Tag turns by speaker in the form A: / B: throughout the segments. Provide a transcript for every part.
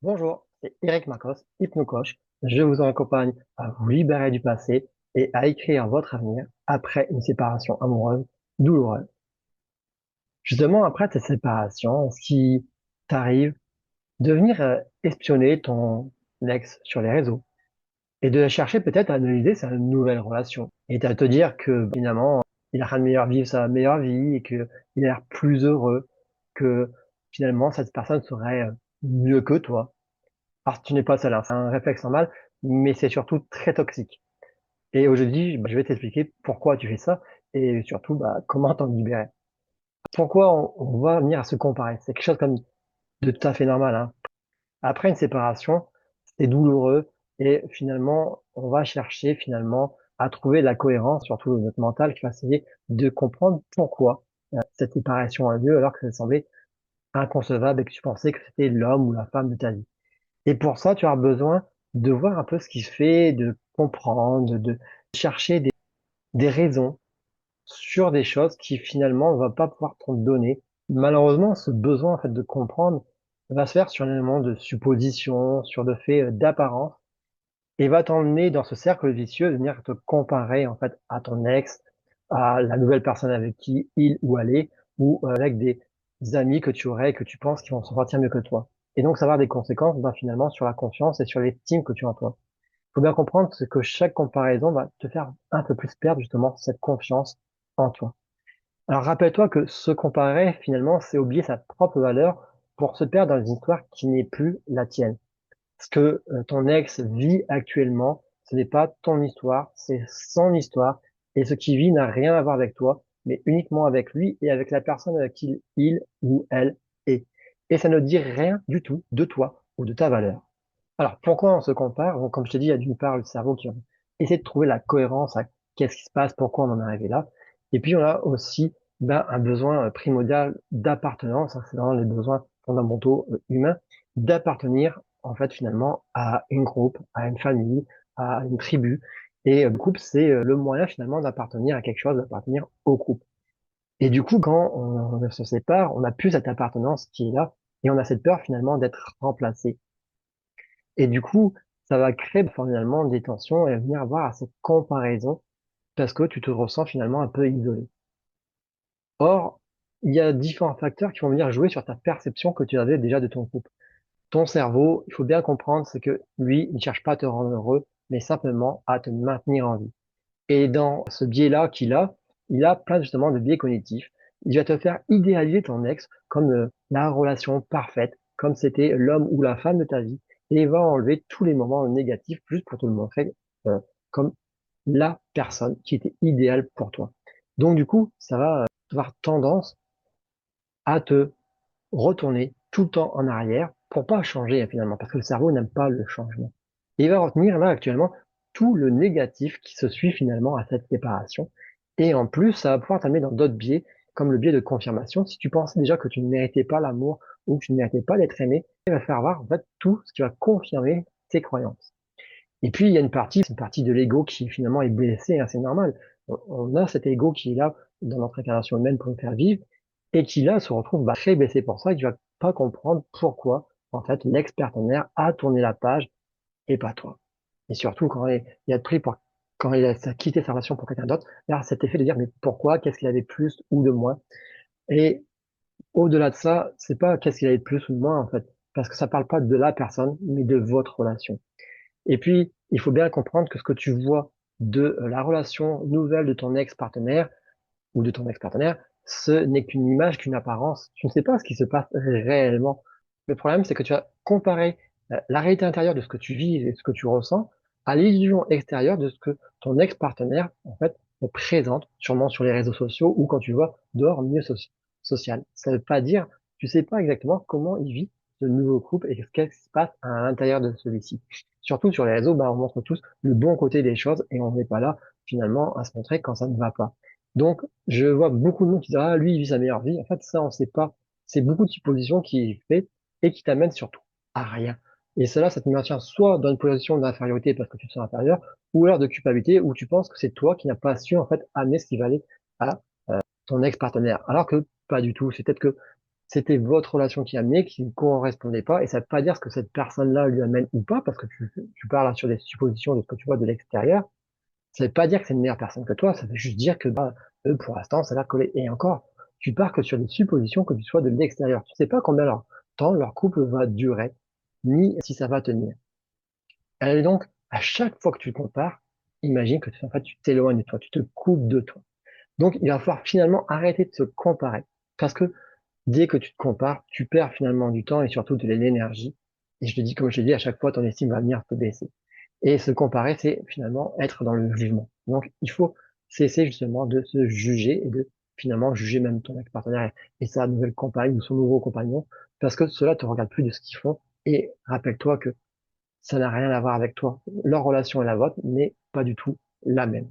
A: Bonjour, c'est Eric Marcos, hypnocoach. Je vous accompagne à vous libérer du passé et à écrire votre avenir après une séparation amoureuse douloureuse. Justement, après cette séparation, ce qui t'arrive de venir espionner ton ex sur les réseaux et de chercher peut-être à analyser sa nouvelle relation et à te dire que finalement, il est en train de meilleur vivre sa meilleure vie et que il a l'air plus heureux, que finalement cette personne serait mieux que toi. Alors, tu n'es pas seul, hein, c'est un réflexe normal, mais c'est surtout très toxique. Et aujourd'hui, je vais t'expliquer pourquoi tu fais ça et surtout comment t'en libérer. Pourquoi on va venir à se comparer? C'est quelque chose comme de tout à fait normal, hein. Après une séparation, c'est douloureux et finalement, on va chercher finalement à trouver la cohérence, surtout notre mental, qui va essayer de comprendre pourquoi cette séparation a lieu alors que ça semblait inconcevable et que tu pensais que c'était l'homme ou la femme de ta vie. Et pour ça, tu as besoin de voir un peu ce qui se fait, de comprendre, de chercher des raisons sur des choses qui finalement ne va pas pouvoir te donner. Malheureusement, ce besoin en fait de comprendre va se faire sur un élément de supposition, sur de faits d'apparence, et va t'emmener dans ce cercle vicieux de venir te comparer en fait à ton ex, à la nouvelle personne avec qui il ou elle est, ou avec des amis que tu aurais et que tu penses qu'ils vont se sentir mieux que toi. Et donc, ça va avoir des conséquences finalement sur la confiance et sur l'estime que tu as en toi. Il faut bien comprendre que chaque comparaison va te faire un peu plus perdre justement cette confiance en toi. Alors rappelle-toi que se comparer, finalement, c'est oublier sa propre valeur pour se perdre dans une histoire qui n'est plus la tienne. Ce que ton ex vit actuellement, ce n'est pas ton histoire, c'est son histoire. Et ce qu'il vit n'a rien à voir avec toi, mais uniquement avec lui et avec la personne avec qui il ou elle est. Et ça ne dit rien du tout de toi ou de ta valeur. Alors, pourquoi on se compare? Bon, comme je t'ai dit, il y a d'une part le cerveau qui essaie de trouver la cohérence à qu'est-ce qui se passe, pourquoi on en est arrivé là. Et puis, on a aussi un besoin primordial d'appartenance, hein, c'est vraiment les besoins fondamentaux humains, d'appartenir en fait finalement à une groupe, à une famille, à une tribu. Et le groupe, c'est le moyen finalement d'appartenir à quelque chose, d'appartenir au groupe. Et du coup, quand on se sépare, on n'a plus cette appartenance qui est là, et on a cette peur finalement d'être remplacé. Et du coup, ça va créer finalement des tensions et venir avoir à cette comparaison parce que tu te ressens finalement un peu isolé. Or, il y a différents facteurs qui vont venir jouer sur ta perception que tu avais déjà de ton couple. Ton cerveau, il faut bien comprendre, c'est que lui, il ne cherche pas à te rendre heureux, mais simplement à te maintenir en vie. Et dans ce biais-là qu'il a, il a plein justement de biais cognitifs. Il va te faire idéaliser ton ex comme la relation parfaite, comme c'était l'homme ou la femme de ta vie, et il va enlever tous les moments négatifs juste pour te le montrer euh, comme la personne qui était idéale pour toi. Donc du coup, ça va avoir tendance à te retourner tout le temps en arrière pour pas changer finalement, parce que le cerveau n'aime pas le changement. Et il va retenir là actuellement tout le négatif qui se suit finalement à cette séparation. Et en plus, ça va pouvoir t'amener dans d'autres biais, comme le biais de confirmation. Si tu pensais déjà que tu ne méritais pas l'amour ou que tu ne méritais pas d'être aimé, il va faire voir en fait tout ce qui va confirmer tes croyances. Et puis il y a c'est une partie de l'ego qui finalement est blessée, hein, c'est normal. On a cet ego qui est là dans notre incarnation humaine pour nous faire vivre et qui là se retrouve très blessé pour ça et tu vas pas comprendre pourquoi en fait l'ex-partenaire a tourné la page et pas toi. Et surtout quand il a pris pour quand il a quitté sa relation pour quelqu'un d'autre, il y a cet effet de dire mais pourquoi, qu'est-ce qu'il avait de plus ou de moins. Et au-delà de ça, c'est pas qu'est-ce qu'il avait de plus ou de moins en fait, parce que ça parle pas de la personne, mais de votre relation. Et puis, il faut bien comprendre que ce que tu vois de la relation nouvelle de ton ex-partenaire ou de ton ex-partenaire, ce n'est qu'une image, qu'une apparence. Tu ne sais pas ce qui se passe réellement. Le problème, c'est que tu as comparé la réalité intérieure de ce que tu vis et de ce que tu ressens à l'illusion extérieure de ce que ton ex-partenaire, en fait, te présente, sûrement sur les réseaux sociaux ou quand tu vois dehors milieu social. Ça ne veut pas dire, tu sais pas exactement comment il vit ce nouveau couple et qu'est-ce qui se passe à l'intérieur de celui-ci. Surtout sur les réseaux, on montre tous le bon côté des choses et on n'est pas là, finalement, à se montrer quand ça ne va pas. Donc, je vois beaucoup de monde qui disent, ah, lui, il vit sa meilleure vie. En fait, ça, on sait pas. C'est beaucoup de suppositions qui est fait et qui t'amènent surtout à rien. Et cela, ça te maintient soit dans une position d'infériorité parce que tu te sens inférieur, ou alors de culpabilité où tu penses que c'est toi qui n'as pas su, en fait, amener ce qui valait à ton ex-partenaire. Alors que pas du tout. C'est peut-être que c'était votre relation qui amenait, qui ne correspondait pas, et ça veut pas dire ce que cette personne-là lui amène ou pas, parce que tu parles là sur des suppositions de ce que tu vois de l'extérieur. Ça veut pas dire que c'est une meilleure personne que toi, ça veut juste dire que bah, eux, pour l'instant, ça a l'air collé. Et encore, tu pars que sur des suppositions que tu sois de l'extérieur. Tu sais pas combien leur temps leur couple va durer, ni si ça va tenir. Et donc, à chaque fois que tu te compares, imagine que en fait, tu t'éloignes de toi, tu te coupes de toi. Donc, il va falloir finalement arrêter de se comparer. Parce que dès que tu te compares, tu perds finalement du temps et surtout de l'énergie. Et je te dis, comme je te dis, à chaque fois, ton estime va venir te baisser. Et se comparer, c'est finalement être dans le jugement. Donc, il faut cesser justement de se juger et de finalement juger même ton ex-partenaire et sa nouvelle compagne ou son nouveau compagnon, parce que cela te regarde plus de ce qu'ils font. Et rappelle-toi que ça n'a rien à voir avec toi. Leur relation est la vôtre, mais pas du tout la même.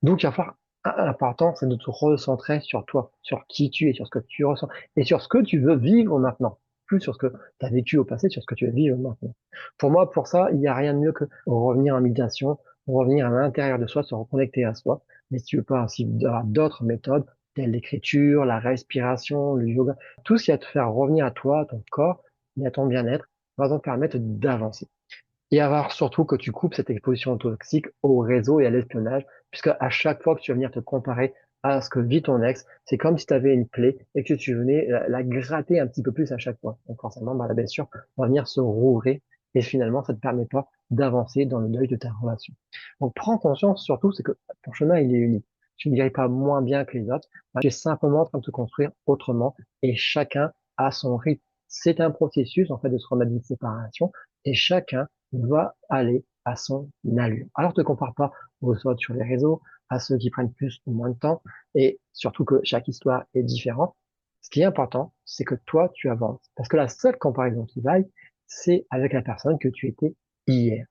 A: Donc, il va falloir, l'important, c'est de te recentrer sur toi, sur qui tu es, sur ce que tu ressens et sur ce que tu veux vivre maintenant. Plus sur ce que tu as vécu au passé, sur ce que tu veux vivre maintenant. Pour moi, pour ça, il n'y a rien de mieux que revenir en méditation, revenir à l'intérieur de soi, se reconnecter à soi. Mais si tu veux pas aussi avoir d'autres méthodes, telles l'écriture, la respiration, le yoga, tout ce qui va te faire revenir à toi, à ton corps et à ton bien-être, va te permettre d'avancer. Et avoir surtout que tu coupes cette exposition toxique au réseau et à l'espionnage, puisque à chaque fois que tu vas venir te comparer à ce que vit ton ex, c'est comme si tu avais une plaie et que tu venais la gratter un petit peu plus à chaque fois. Donc forcément, bah, la blessure va venir se rouvrir et finalement, ça ne te permet pas d'avancer dans le deuil de ta relation. Donc prends conscience surtout, c'est que ton chemin, il est unique. Tu ne guéris pas moins bien que les autres. Tu es simplement en train de te construire autrement et chacun a son rythme. C'est un processus, en fait, de se remettre d'une séparation et chacun va aller à son allure. Alors, ne te compare pas aux autres sur les réseaux, à ceux qui prennent plus ou moins de temps, et surtout que chaque histoire est différente. Ce qui est important, c'est que toi, tu avances. Parce que la seule comparaison qui vaille, c'est avec la personne que tu étais hier.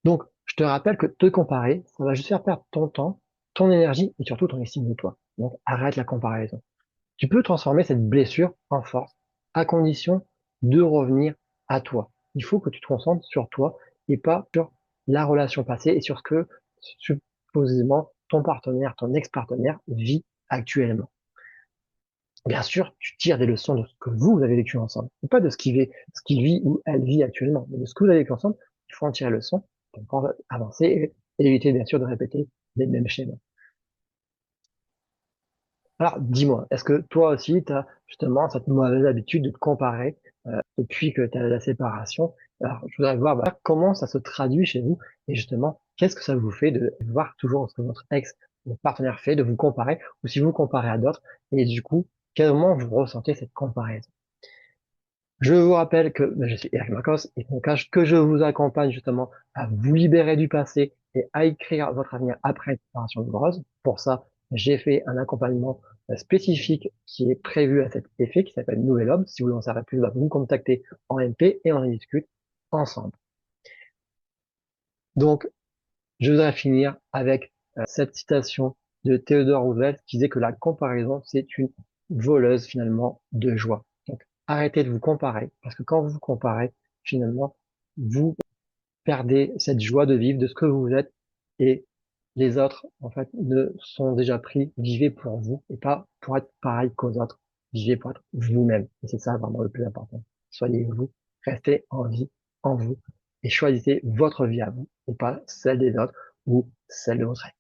A: Donc, je te rappelle que te comparer, ça va juste faire perdre ton temps, ton énergie et surtout ton estime de toi. Donc, arrête la comparaison. Tu peux transformer cette blessure en force, à condition de revenir à toi. Il faut que tu te concentres sur toi et pas sur la relation passée et sur ce que supposément ton partenaire, ton ex-partenaire vit actuellement. Bien sûr, tu tires des leçons de ce que vous avez vécu ensemble, et pas de ce qu'il vit ou elle vit actuellement, mais de ce que vous avez vécu ensemble. Il faut en tirer leçon pour pouvoir avancer et éviter bien sûr de répéter les mêmes schémas. Alors, dis-moi, est-ce que toi aussi, tu as justement cette mauvaise habitude de te comparer depuis que tu as la séparation? Alors, je voudrais voir bah, comment ça se traduit chez vous et justement, qu'est-ce que ça vous fait de voir toujours ce que votre ex, votre partenaire fait, de vous comparer ou si vous vous comparez à d'autres et du coup, comment vous ressentez cette comparaison? Je vous rappelle que je suis Eric Marcos et que je vous accompagne justement à vous libérer du passé et à écrire votre avenir après une séparation douloureuse. Pour ça, j'ai fait un accompagnement spécifique qui est prévu à cet effet, qui s'appelle Nouvel Homme. Si vous voulez en savoir plus, vous me contactez en MP et on en discute ensemble. Donc, je voudrais finir avec cette citation de Theodore Roosevelt qui disait que la comparaison, c'est une voleuse finalement de joie. Donc, arrêtez de vous comparer, parce que quand vous vous comparez, finalement, vous perdez cette joie de vivre de ce que vous êtes et les autres, en fait, ne sont déjà pris. Vivez pour vous et pas pour être pareil qu'aux autres. Vivez pour être vous-même. Et c'est ça vraiment le plus important. Soyez vous, restez en vie, en vous et choisissez votre vie à vous et pas celle des autres ou celle de votre ex.